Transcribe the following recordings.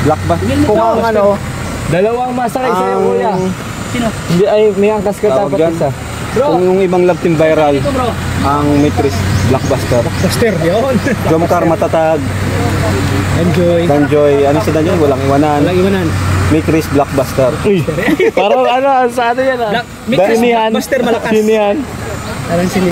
Blockbuster. Kung ang ano, dalawang masakay sa'yo kuya. Sino? Hindi ay may angkas ka dapat isa. Kung yung ibang love team viral, ang Mitris Blockbuster. Buster, yun. Jomcar matatag. Danjoy. Ano si Danjoy? Walang iwanan. Mitris Blockbuster. Parang ano, sa ano yan ah? Mitris Buster malakas. Sinihan. Parang sini.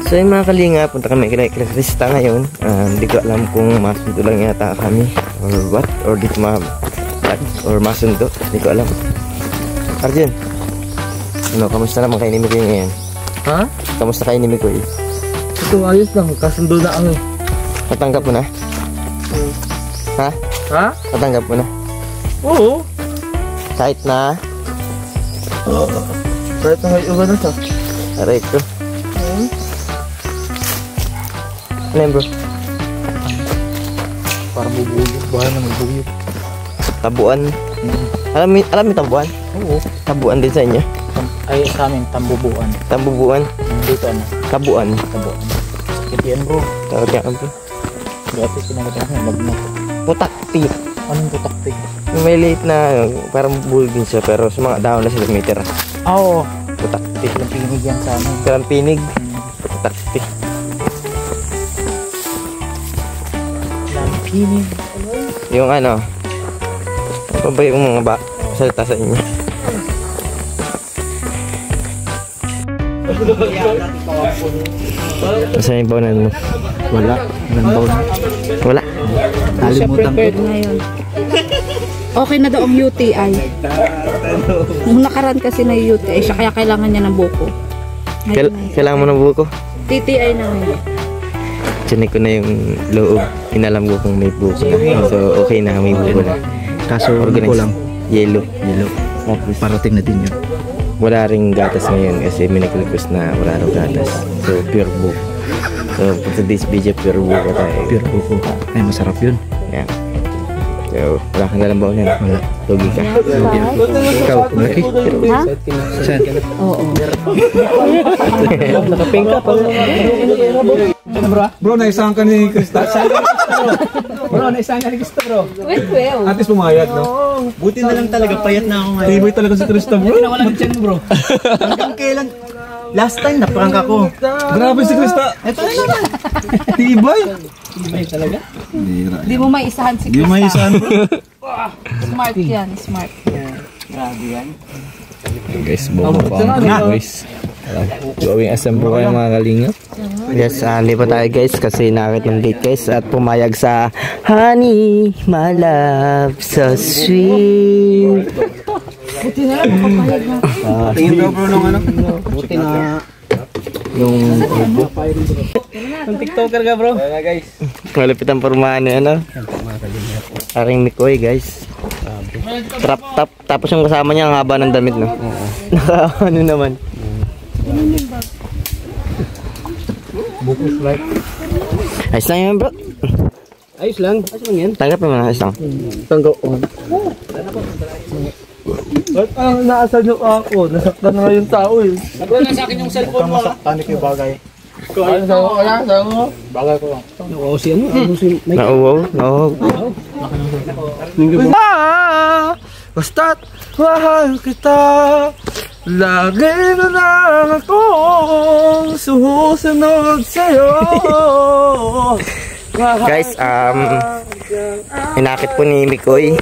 So yung mga kalinga, punta kami kay Krista ngayon. Hindi ko alam kung masundo lang yata kami or what, or di ko or masundo, hindi ko alam. Arjun, ano, kamusta naman kayo ni Mikoy ngayon? Ha? Kamusta kayo ni Mikoy? Ito ayos lang, kasundo na kami. Natanggap mo na? Ha? Ha? Natanggap mo na? Oo. Kahit na? Kahit na ngayon ba na siya? Aray ko. Ano yun bro? Parang bubuyog. Bahay na magbubuyog. Tabuan. Alam mo tabuan? Oo. Tabuan din sa inyo? Ay, sa amin, tambubuan. Tambubuan? Dito ano? Tabuan. Tabuan. Sakit yan bro. Tawag yan bro. Dati pinagatan ko, magno. Putakti. Anong putakti? May liit na, parang bulb din siya, pero sa mga dahon na sila may tira. Oo. Putakti. Ilang pinig yan sa amin. Parang pinig. Putakti. Ilang pinig. Yung ano, ano ba yung mga salita sa inyo? Masaya yung baunan mo? Wala. Walang baon. Wala? Nalimutan ko. Ngayon. Okay na daw ang UTI. Nung nakaraan kasi na UTI siya, kaya kailangan niya ng buko. Kailangan mo ng buko? TTI na ngayon. Chinek ko na yung loob. Inalam ko kung may buko na. So okay na, may buko na. Kaso ko lang. Yellow. Parating na din yun. Wala ring gatas ngayon kasi may nag-request na wala ring gatas. So pure buko. So for this video, pure buko tayo. Pure buko. Ay, masarap yun. Yeah. So wala kang dalang baon yan. Wala. Tugi ka. Ikaw, Lucky? Ha? Saan? Oo. Nakapink ka pa. Bro, naisahan ka ni Krista. Bro, naisahan ka ni Krista bro. Wait, well. Atis pumayag, no? Buti na lang talaga, payat na ako ngayon. Tibay talaga si Krista, bro. Nawalan dyan bro. Hanggang kailan? Last time, naprank ako. Grabe si Krista. Ito na naman. Tibay. Tibay talaga? Di mo may isahan si Di Krista. may isahan, bro. Smart yan, smart. Grabe yan. Guys, bobo pa ang boys. Gawing assemble kayo mga kalingap. Yes, hindi pa tayo guys kasi nakakit ng date guys at pumayag sa Honey, my love, so sweet. Buti na lang, makapahig na. Tingin daw, bro, nung ano? Buti na yung TikToker ka bro. Kaya guys. Malapit ang pormahan niya, ano? Aring Mikoy guys. Trap top. Tapos yung kasama niya ang haba ng damit, no? Naka ano naman. Bukus like. Ayos lang yan bro. Ayos lang. Ayos lang yan. Tanggap naman, ayos lang. Tanggap on. Ba't ang naasal yung ako? Nasaktan na nga yung tao eh. Bro, nasa akin yung cellphone mo. Masaktan ko yung bagay. Ano sa ako? Wala sa ako. Bagay ko lang. Nakuha si ano? Nauwaw. Nauwaw. Basta't mahal kita, lagi na lang akong susunod sa'yo. Guys, hinakit po ni Mikoy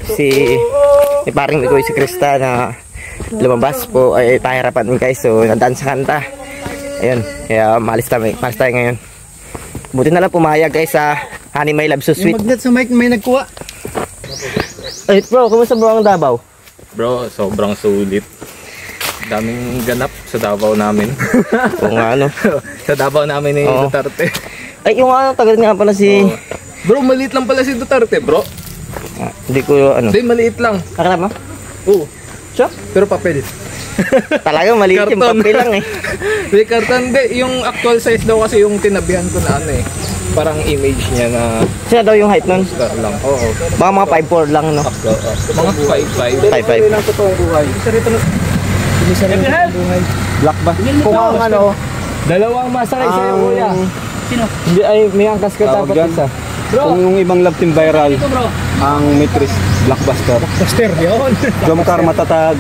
ni paring Mikoy si Krista na lumabas po ay pahirapan din guys. So nandaan sa kanta. Ayun, kaya malis tayo ngayon. Buti na lang pumayag guys sa Honey My Love So Sweet. Yung magnet sa mic may nagkuha. Ay bro, kumusta bro ang Davao? Bro, sobrang sulit. Daming ganap sa Davao namin. Oo nga ano. Sa Davao namin ni Duterte. Ay yung ano, tagal nga pala si... Bro, maliit lang pala si Duterte bro. Hindi ko ano. Hindi, maliit lang. Nakita mo? Oo. Siya? Pero papel. Talaga maliit yung Karton. papel lang eh. Hindi, karton. Hindi, yung actual size daw kasi yung tinabihan ko na ano eh. parang image niya na Sino daw yung height nun? star lang. Oo. Baka mga 5'4 lang, no? Mga 5'5". 5'5. Ang totoong buhay. Black ba? Kung ang ano, dalawang masakay sa'yo, kuya. Sino? Hindi, ay, may angkas ka Tawag dapat dyan. isa. Kung yung ibang love team viral, ang Mitris Blockbuster. Buster, yun. Jomcar matatag.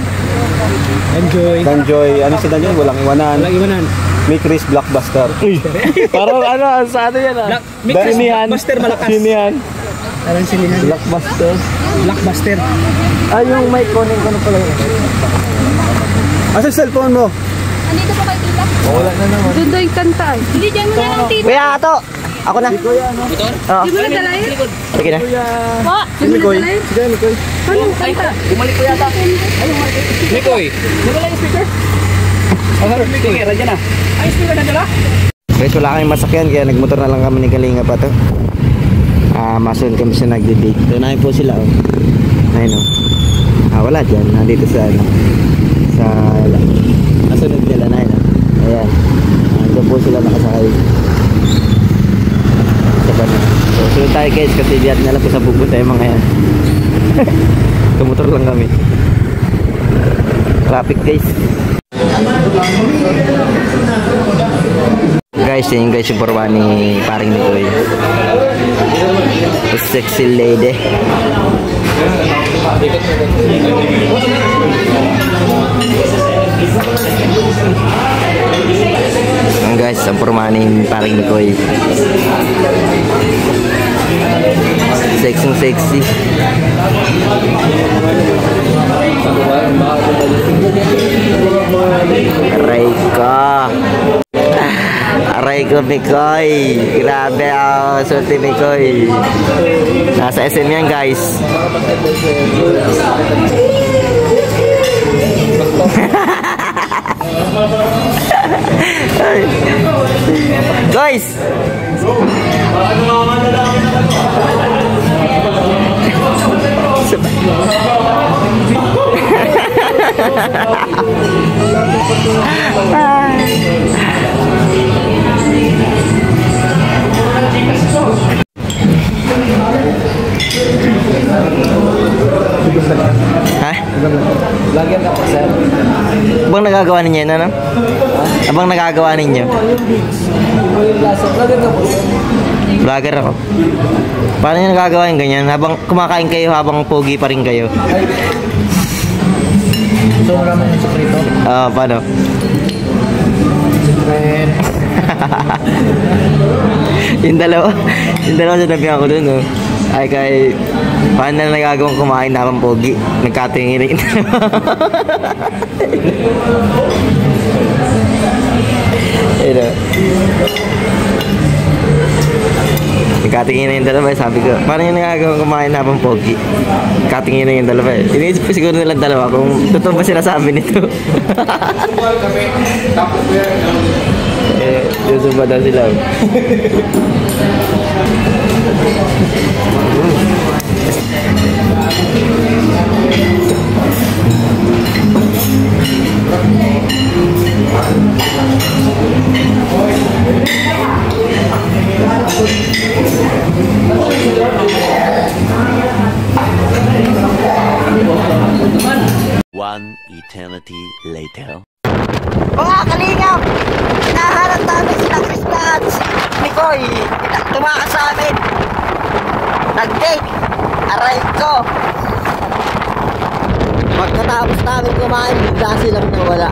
Enjoy. Danjoy, ano si Danjoy? Walang iwanan. Walang iwanan. Mitris Blockbuster. Parang ano, sa ano yan ah? Sinihan. Buster malakas. Sinihan. Parang sinihan. Blockbuster. Blockbuster. Ay, yung mic konin ko na pala yun. Asa yung cellphone mo? Andito po kay tita. Wala na naman. Doon daw yung kanta eh. Hindi, dyan mo na lang tita. Kuya, ato! Ako na. Oo. Di mo na dalayan? Sige na. Po, di mo na dalayan? Sige, Mikoy. Anong kanta? Bumalik ko yata. Mikoy. Wala yung speaker? Ang harap speaker, radyan na. Ay, speaker na dala? Guys, wala kaming masakyan kaya nagmotor na lang kami ni Kalinga pa to. Masun kami siya nagde-date. Doon po sila. Oh. Ayun oh. Wala dyan. Nandito sa ano. Sa nasunod nila na yun. Ayan. Doon po sila nakasakay. So, sunod tayo guys kasi diyan na lang po sa pupunta yung mga yan. Kumotor lang kami. Traffic guys. Guys, yun guys yung porma ni paring ni Kuya. Sexy lady. Ang guys, ang porma ni paring ni Kuya. Sexy. Aray ko, Mikoy. Grabe ang suti, Mikoy. Nasa SM yan, guys. Guys! Ha? Lagyan ka pa, sir. Abang nagagawa ninyo yun, ano? Abang nagagawa ninyo? Vlogger ako. Paano nyo nagagawa yung ganyan? Habang kumakain kayo, habang pogi pa rin kayo? So, marami yung sukrito. Paano? yung dalawa sinabihan ko dun, no? Ay, kay paano na nagagawang kumain na habang pogi? Nagkatingin rin. Ayun, nagkatingin na yung dalawa. Sabi ko, paano yung nagagawang kumain na habang pogi? Nagkatingin na yung dalawa. Iniisip ko siguro nilang dalawa kung totoo ba sila sabi nito. Yusuf ba daw sila? One eternity later. Mga kalingap! Hinahanap namin sila Chris Blats! Mikoy! Tumakas sa amin! Nag-date! Aray ko! Pagkatapos namin kumain, bigla silang nawala.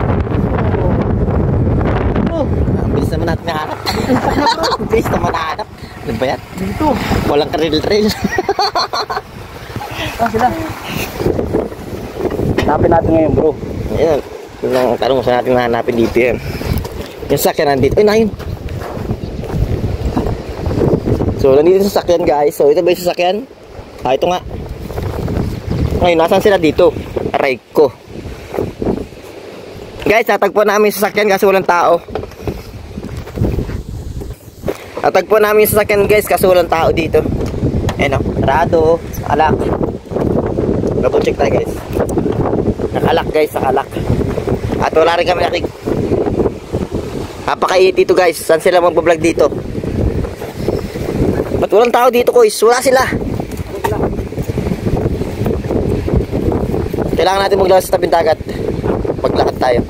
Ang bilis naman natin nahanap. Ang bilis naman nahanap. Ano ba yan? Dito. Walang karil-ril. Sila. Hanapin natin ngayon, bro. Ayan. Yun ang tanong sa natin nahanapin dito yan. Yung sakyan nandito. Ay, nahin! So, nandito sa sakyan, guys. So, ito ba yung sasakyan? Ito nga. Ngayon, nasan sila dito? Aray ko. Guys, tatagpo namin yung sasakyan kasi walang tao. Tatagpo namin yung sasakyan, guys, kasi walang tao dito. Ayan o. Sarado. Alak. Double check tayo, guys. Nakalak, guys. Nakalak. At wala rin kami nakik. Napakainit dito, guys. Saan sila magbablog dito? Walang tao dito, guys. Wala sila. Kailangan natin maglakad sa tabing dagat. Maglakad tayo.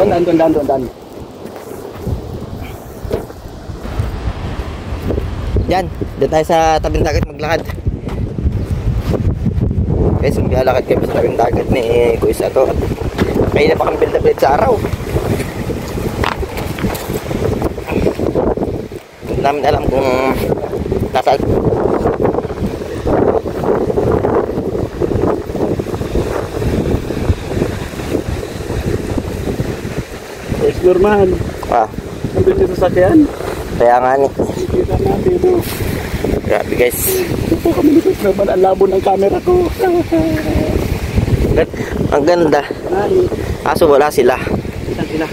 Oh, nandun. Yan, doon tayo sa tabing dagat maglakad. Guys, maglalakad kami sa tabing dagat ni Kuya Sato. Kaya na pa kami build sa araw. Hindi namin alam kung nasaan. Norman, nandun yung sasakyan. Kaya nga ni. Kita natin ito. Grabe guys. Ito kami ni Norman, ang labo ng camera ko. Ang ganda. Kaso wala sila. Saan sila?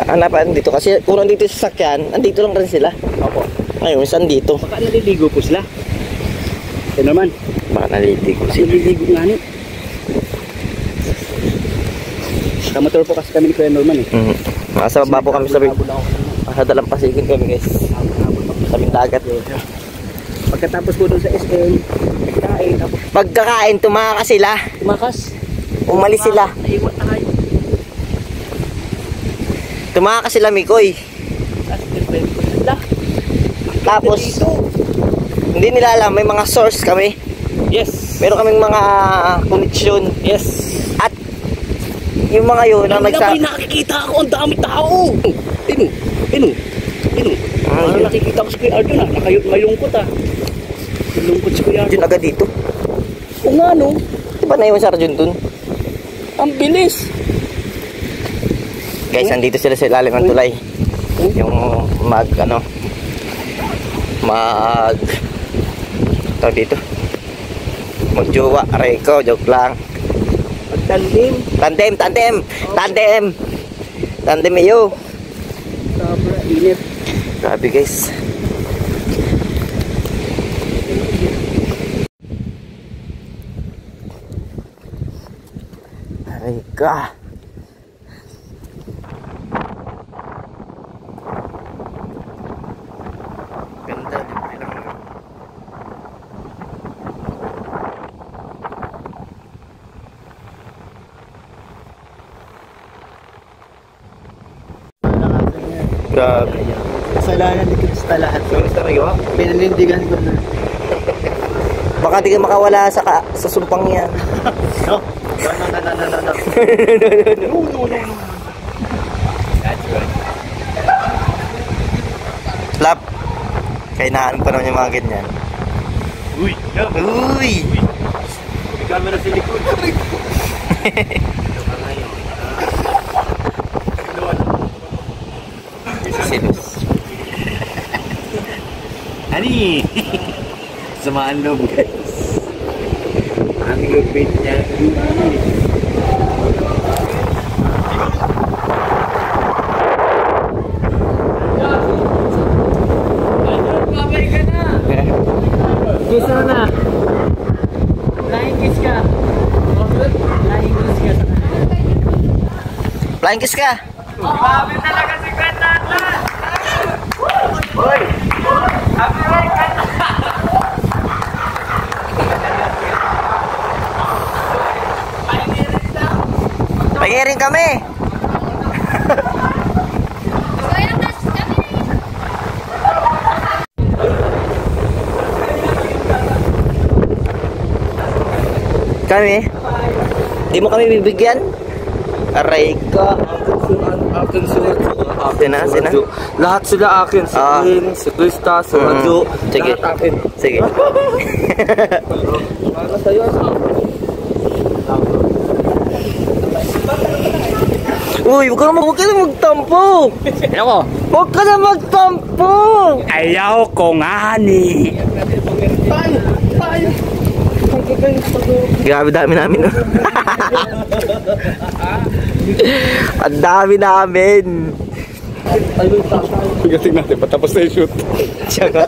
Hanapan dito kasi kung nandito sa sasakyan, nandito lang rin sila. Opo. Ngayon, saan dito? Baka naliligo po sila. Ito naman. Baka naliligo sila. Naliligo nga ni. Kamotor po kasi kami ni Kuya Norman eh. Nasa baba po kami sa dalampasigin kami guys. Sabing dagat. Pagkatapos po doon sa SM, nagkain. Pagkakain, tumakas sila. Tumakas. Umalis sila. Naiwan na kayo. Tumakas sila, Mikoy. Tapos, hindi nila alam, may mga source kami. Yes. Meron kaming mga connection. Yes. At yung mga yun na nakikita ako, ang dami tao. Ino. Nakikita ko si Kuya Arjun malungkot ah. Malungkot si Kuya Arjun. Yun agad dito. O nga no. Diba na yung Sarjun dun? Ang bilis. Guys, nandito sila sa ilalim ng tulay. Yung tawag dito. Magjowa, Reko, joke lang. Tandem. Tandem iyo. Sobra init. Grabe guys. Reka. Ganda din lang. Grabe. Kasalanan ni Krista lahat. Kamusta may gawa? Pinanindigan ko na. Baka di ka makawala sa sumpang yan. No. Lap. Kainaan pa naman yung mga ganyan. Uy! Uy! May camera sa likod. Silos. Ani! Samaan loob guys. Ang lupit niya. Gusto na. Flying kiss ka. Flying kiss ka. Flying kiss ka. Grabe talaga si Kwenta. Hoy! Happy birthday! Pagirin kami. Kami? Di mo kami bibigyan? Aray ka. Akin sila. Sina? Lahat sila akin. Si Queen, si Krista, si Radyo. Sige. Lahat akin. Sige. Para sa'yo. Uy, huwag ka na magtampo. Ako. Huwag ka na magtampo. Ayaw ko nga ni. Grabe dami namin. Ang dami namin. Tingnan natin, patapos na yung shoot. Tsaka,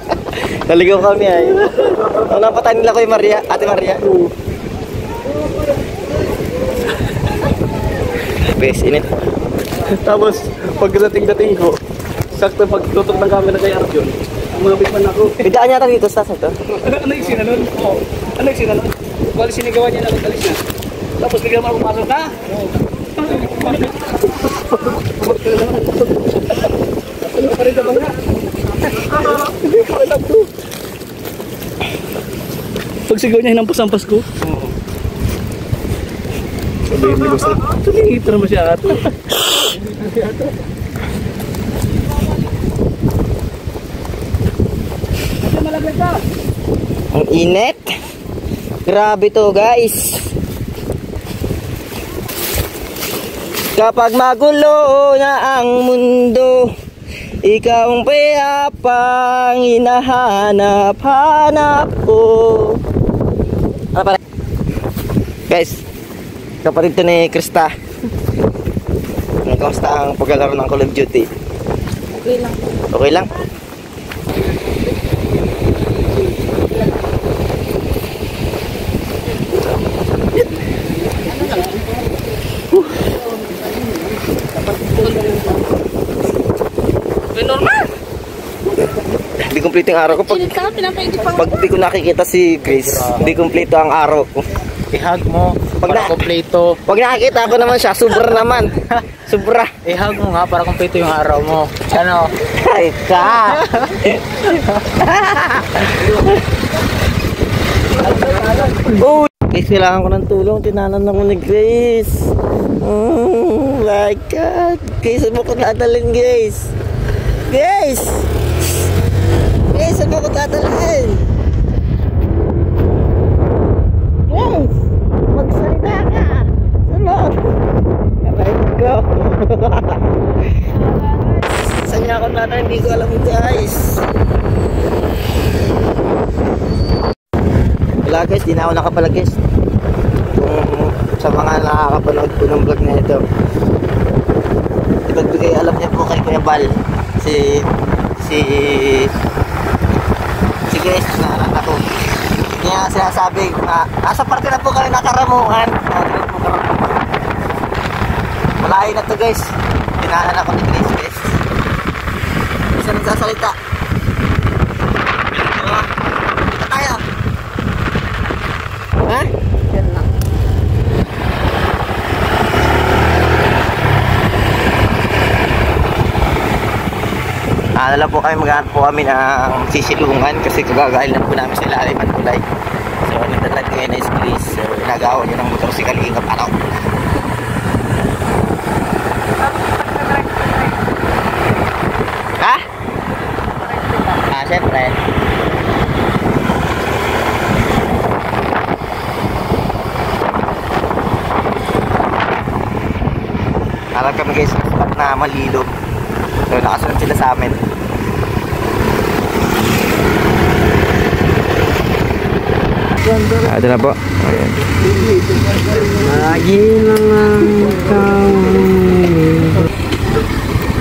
naligaw kami ay. Ang napatay nila ko yung Ate Maria. Bes, init. Tapos, pagdating ko, sakto pagtutok ng camera kay Arjun, umabit man ako. Bidaan niya dito sa ito. Ano yung sinanon? Oo. Ano yung sinanon? Bali sinigawan niya na, alis na. Tapos bigla mo ako pumasok, ha? Ano pa rin sa bangka? Hindi ko alam ko. Pagsigaw niya, hinampas-ampas ko. Oo. Sabihin mo gusto. Sumingit na masyado. Malaglag ka. Ang init. Grabe to guys. Kapag magulo na ang mundo, ikaw ang payapang hinahanap-hanap ko. Ano pala? Guys, kapatid to ni Krista. Kamusta ang paglalaro ng Call of Duty? Okay lang. Okay lang? Normal. Hindi kumpleto yung araw ko pag di ko nakikita si Grace. Hindi kumpleto ang araw ko. I-hug mo. Para kompleto. Pag nakikita ko naman siya, sobra naman. Sobra. I-hug mo nga para kompleto yung araw mo. Ano? Ay ka. Oh, guys, kailangan ko ng tulong. Tinanan ako ni Grace. Oh my God. Guys, saan mo ko tatalin, guys? Guys! Guys, saan mo ko tatalin? Guys! Magsalita ka! Saan? Aray ko! Saan niya ako tatalin? Hindi ko alam, guys. Wala guys, di na ako nakapalag guys. Kung sa mga nakakapanood po ng vlog na ito, ipagbigay alam niya po kay Kuya Bal si Grace na ako. Kaya sinasabi nasa parte na po kayo nakaramuhan. Malayo na to guys. Tinahan ako ni Grace guys. Isa nagsasalita. Dito tayo. Ha? Yan lang. Alala po kami, maghanap po kami ng sisilungan kasi kagagail lang po namin sa ilalim at kulay. So, nagdadalad ngayon na Grace. So, inagawa niya ng motorsikal ingap araw. Ha? Siyempre. Alam kami guys, spot na malilog. So, nakasunod sila sa amin. Ito na po. Ayan.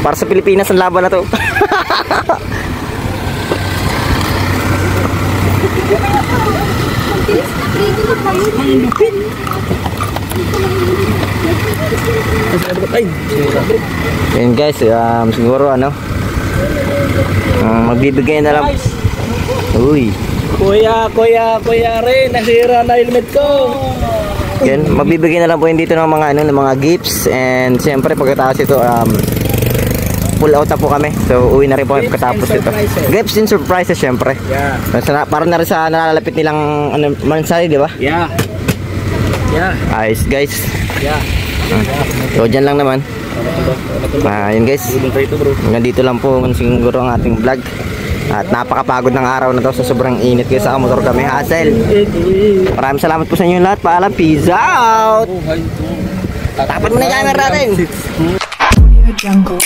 Para sa Pilipinas ang laban na to. Yan guys, siguro magbibigay na lang. Uy. Kuya rin, nasira na helmet ko. Yan, magbibigay na lang po yun dito ng mga ng mga gifts, and siyempre pagkatapos ito pull out na po kami. So uwi na rin po pagkatapos ito. Gifts and surprises siyempre. Yeah. Para na rin sa nalalapit nilang mansari, di ba? Yeah. Yeah. Ayos guys. Yeah. So dyan lang naman. Yun guys. Hanggang dito lang po siguro ang ating vlog. At napakapagod ng araw na to sa sobrang init kasi sa motor kami hassle. Maraming salamat po sa inyo lahat. Paalam, peace out. Tapat mo na yung camera natin. Jungle.